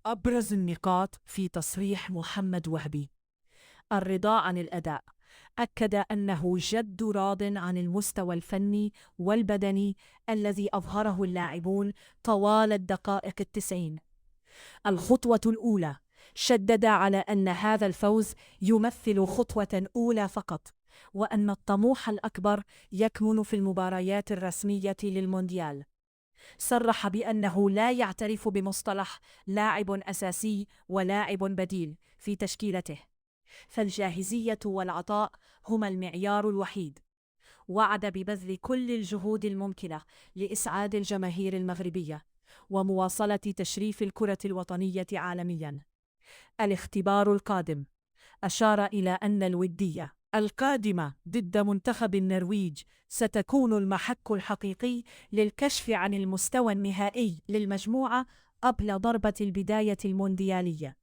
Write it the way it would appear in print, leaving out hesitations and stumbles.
أبرز النقاط في تصريح محمد وهبي: الرضا عن الأداء. أكد أنه جد راض عن المستوى الفني والبدني الذي أظهره اللاعبون طوال الدقائق ال90. الخطوة الأولى: شدد على أن هذا الفوز يمثل خطوة أولى فقط، وأن الطموح الأكبر يكمن في المباريات الرسمية للمونديال. صرح بأنه لا يعترف بمصطلح لاعب أساسي ولاعب بديل في تشكيلته، فالجاهزية والعطاء هما المعيار الوحيد. وعد ببذل كل الجهود الممكنة لإسعاد الجماهير المغربية ومواصلة تشريف الكرة الوطنية عالميا. الاختبار القادم: أشار إلى أن الودية القادمة ضد منتخب النرويج ستكون المحك الحقيقي للكشف عن المستوى النهائي للمجموعة قبل ضربة البداية المونديالية.